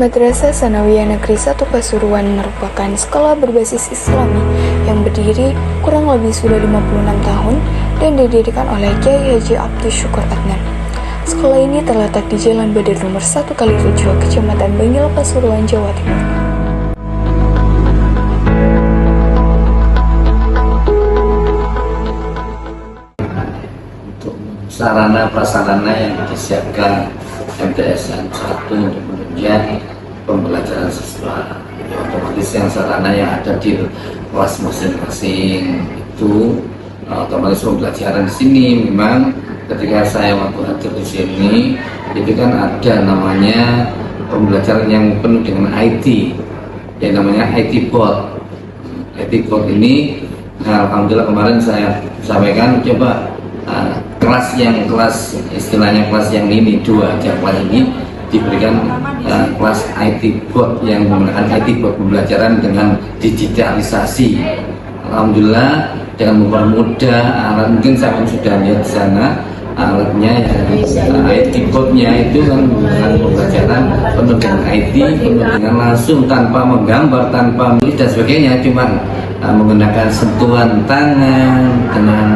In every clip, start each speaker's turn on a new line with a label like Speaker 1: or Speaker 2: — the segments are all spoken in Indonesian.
Speaker 1: Madrasah Sanawiyah Negeri 1 Pasuruan merupakan sekolah berbasis Islami yang berdiri kurang lebih sudah 56 tahun dan didirikan oleh Kyai Haji Abdus Syukur Adnan. Sekolah ini terletak di Jalan Badar nomor 1 Kalirejo, Kecamatan Bangil, Pasuruan, Jawa Timur.
Speaker 2: Untuk sarana prasarana yang disiapkan MTSN 1 untuk menunjang pembelajaran siswa, otomatis yang sarana yang ada di kelas masing-masing itu otomatis pembelajaran di sini. Memang ketika saya waktu hadir di sini itu kan ada namanya pembelajaran yang penuh dengan IT, yang namanya IT board. IT board ini alhamdulillah kemarin saya sampaikan coba kelas istilahnya kelas yang ini dua aja, kelas ini diberikan kelas IT board yang menggunakan IT board pembelajaran dengan digitalisasi. Alhamdulillah dengan mempermudah alat, mungkin saya sudah lihat di sana alatnya ya, IT boardnya itu kan menggunakan pembelajaran penuh dengan IT, penuh dengan langsung tanpa menggambar, tanpa menulis dan sebagainya, cuma menggunakan sentuhan tangan dengan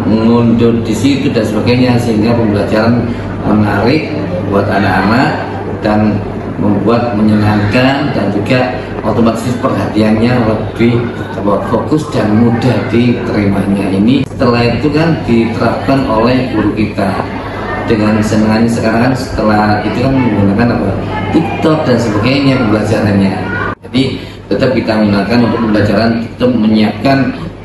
Speaker 2: mengunduh di situ dan sebagainya, sehingga pembelajaran menarik buat anak-anak dan membuat menyenangkan dan juga otomatis perhatiannya lebih fokus dan mudah diterimanya. Ini setelah itu kan diterapkan oleh guru kita dengan senangnya. Sekarang kan setelah itu kan menggunakan TikTok dan sebagainya pembelajarannya. Jadi tetap kita gunakan untuk pembelajaran, tetap menyiapkan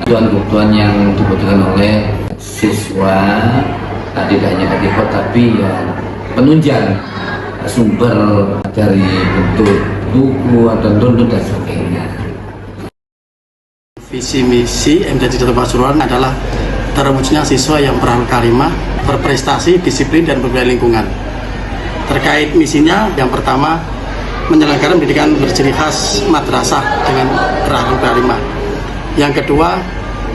Speaker 2: kebutuhan yang dibutuhkan oleh siswa, tidak hanya ketika tapi ya penunjang sumber dari bentuk buku atau tuntut dan sebagainya.
Speaker 3: Visi misi MTS 1 Pasuruan adalah terwujudnya siswa yang berahlak karimah, berprestasi, disiplin dan berbudaya lingkungan. Terkait misinya, yang pertama menyelenggarakan pendidikan berciri khas madrasah dengan berahlak karimah. Yang kedua,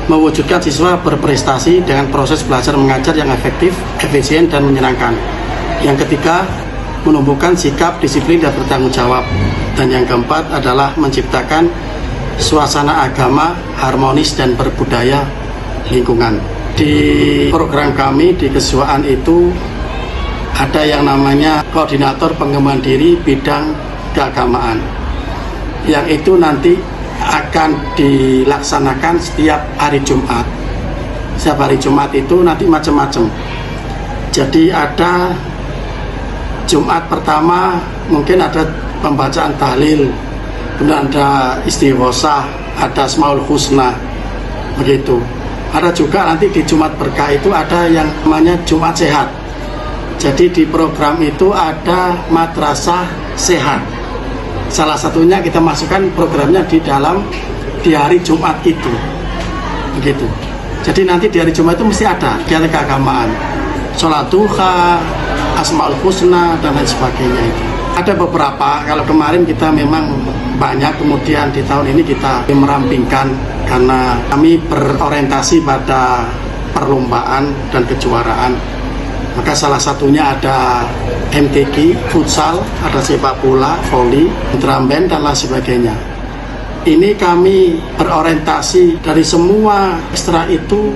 Speaker 3: mewujudkan siswa berprestasi dengan proses belajar mengajar yang efektif, efisien dan menyenangkan. Yang ketiga, menumbuhkan sikap disiplin dan bertanggung jawab. Dan yang keempat adalah menciptakan suasana agama harmonis dan berbudaya lingkungan. Di program kami di kesuaan itu ada yang namanya koordinator pengembangan diri bidang keagamaan, yang itu nanti akan dilaksanakan setiap hari Jumat. Setiap hari Jumat itu nanti macam-macam. Jadi ada Jumat pertama mungkin ada pembacaan tahlil, kemudian ada istighosah, ada Asmaul Husna, begitu. Ada juga nanti di Jumat Berkah itu ada yang namanya Jumat Sehat. Jadi di program itu ada madrasah sehat. Salah satunya kita masukkan programnya di hari Jumat itu, begitu. Jadi nanti di hari Jumat itu mesti ada kegiatan keagamaan, sholat duha, Asmaul Husna dan lain sebagainya itu. Ada beberapa, kalau kemarin kita memang banyak, kemudian di tahun ini kita merampingkan karena kami berorientasi pada perlombaan dan kejuaraan. Maka salah satunya ada MTQ, futsal, ada sepak bola, voli, drum band dan lain sebagainya. Ini kami berorientasi dari semua ekstra itu,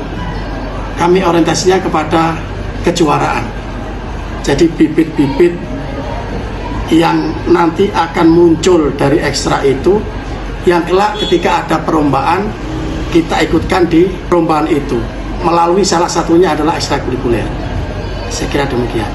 Speaker 3: kami orientasinya kepada kejuaraan. Jadi bibit-bibit yang nanti akan muncul dari ekstra itu, yang kelak ketika ada perlombaan kita ikutkan di perlombaan itu melalui salah satunya adalah ekstrakurikuler. Saya kira demikian.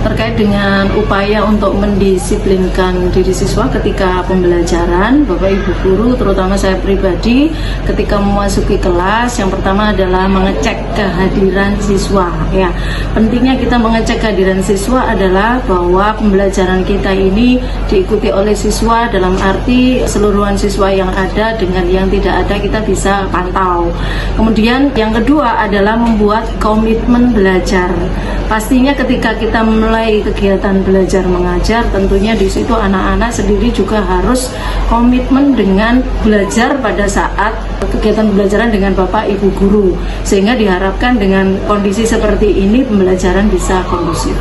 Speaker 4: Terkait dengan upaya untuk mendisiplinkan diri siswa ketika pembelajaran, Bapak Ibu guru, terutama saya pribadi, ketika memasuki kelas, yang pertama adalah mengecek kehadiran siswa. Ya, pentingnya kita mengecek kehadiran siswa adalah bahwa pembelajaran kita ini diikuti oleh siswa, dalam arti keseluruhan siswa yang ada dengan yang tidak ada kita bisa pantau. Kemudian yang kedua adalah membuat komitmen belajar. Pastinya ketika kita mulai kegiatan belajar mengajar, tentunya di situ anak-anak sendiri juga harus komitmen dengan belajar pada saat kegiatan pembelajaran dengan Bapak Ibu guru, sehingga diharapkan dengan kondisi seperti ini pembelajaran bisa kondusif.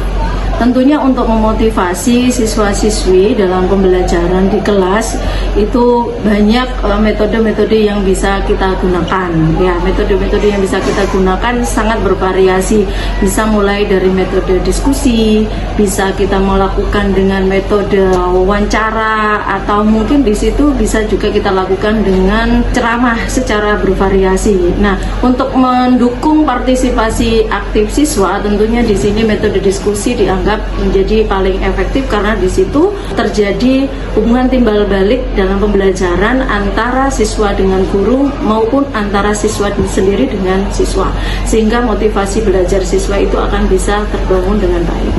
Speaker 4: Tentunya untuk memotivasi siswa-siswi dalam pembelajaran di kelas itu banyak metode-metode yang bisa kita gunakan. Ya, metode-metode yang bisa kita gunakan sangat bervariasi. Bisa mulai dari metode diskusi, bisa kita melakukan dengan metode wawancara, atau mungkin di situ bisa juga kita lakukan dengan ceramah secara bervariasi. Nah, untuk mendukung partisipasi aktif siswa, tentunya di sini metode diskusi dianggap menjadi paling efektif karena di situ terjadi hubungan timbal balik dalam pembelajaran antara siswa dengan guru maupun antara siswa sendiri dengan siswa, sehingga motivasi belajar siswa itu akan bisa terbangun dengan baik.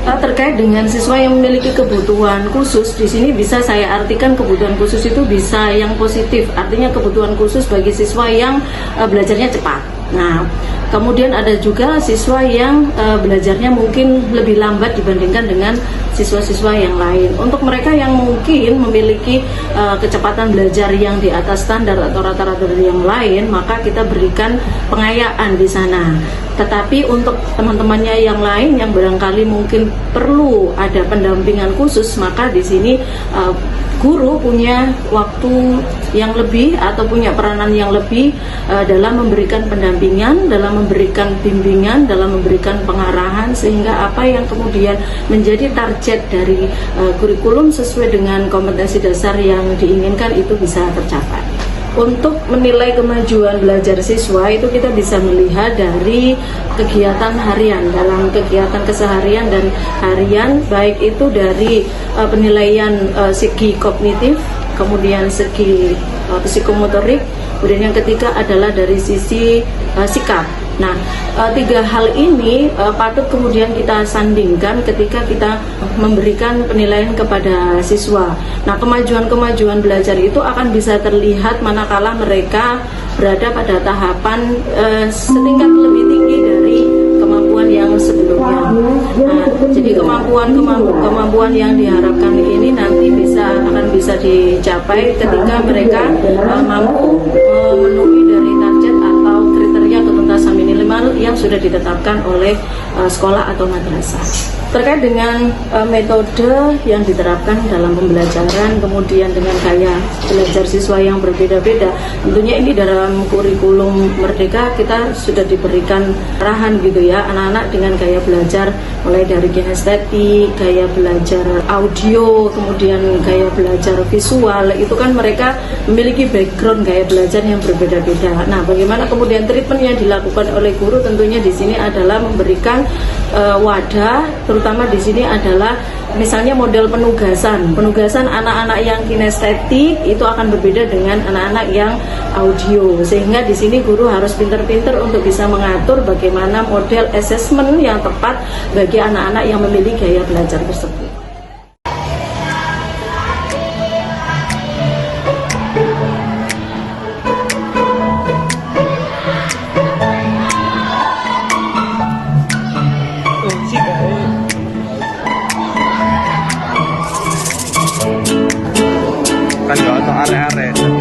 Speaker 4: Terkait dengan siswa yang memiliki kebutuhan khusus, di sini bisa saya artikan kebutuhan khusus itu bisa yang positif, artinya kebutuhan khusus bagi siswa yang belajarnya cepat. Nah, kemudian ada juga siswa yang belajarnya mungkin lebih lambat dibandingkan dengan siswa-siswa yang lain. Untuk mereka yang mungkin memiliki kecepatan belajar yang di atas standar atau rata-rata dari yang lain, maka kita berikan pengayaan di sana. Tetapi untuk teman-temannya yang lain yang barangkali mungkin perlu ada pendampingan khusus, maka di sini guru punya waktu yang lebih atau punya peranan yang lebih dalam memberikan pendampingan, dalam memberikan bimbingan, dalam memberikan pengarahan, sehingga apa yang kemudian menjadi target dari kurikulum sesuai dengan kompetensi dasar yang diinginkan itu bisa tercapai. Untuk menilai kemajuan belajar siswa itu kita bisa melihat dari kegiatan harian, dalam kegiatan keseharian dan harian, baik itu dari penilaian segi kognitif, kemudian segi psikomotorik, kemudian yang ketiga adalah dari sisi sikap. Nah, tiga hal ini patut kemudian kita sandingkan ketika kita memberikan penilaian kepada siswa. Nah, kemajuan-kemajuan belajar itu akan bisa terlihat manakala mereka berada pada tahapan setingkat lebih tinggi dari kemampuan yang sebelumnya. Nah, jadi kemampuan yang diharapkan ini nanti akan bisa dicapai ketika mereka mampu memenuhi dari target atau kriteria ketuntasan minimal yang sudah ditetapkan oleh sekolah atau madrasah. Terkait dengan metode yang diterapkan dalam pembelajaran, kemudian dengan gaya belajar siswa yang berbeda-beda, tentunya ini dalam kurikulum Merdeka kita sudah diberikan arahan gitu ya, anak-anak dengan gaya belajar mulai dari kinestetik, gaya belajar audio, kemudian gaya belajar visual, itu kan mereka memiliki background gaya belajar yang berbeda-beda. Nah, bagaimana kemudian treatment yang dilakukan oleh guru, tentunya di sini adalah memberikan wadah, terutama di sini adalah misalnya model penugasan anak-anak yang kinestetik itu akan berbeda dengan anak-anak yang audio, sehingga di sini guru harus pinter-pinter untuk bisa mengatur bagaimana model assessment yang tepat bagi anak-anak yang memiliki gaya belajar tersebut.
Speaker 5: Kan gak ada are-are.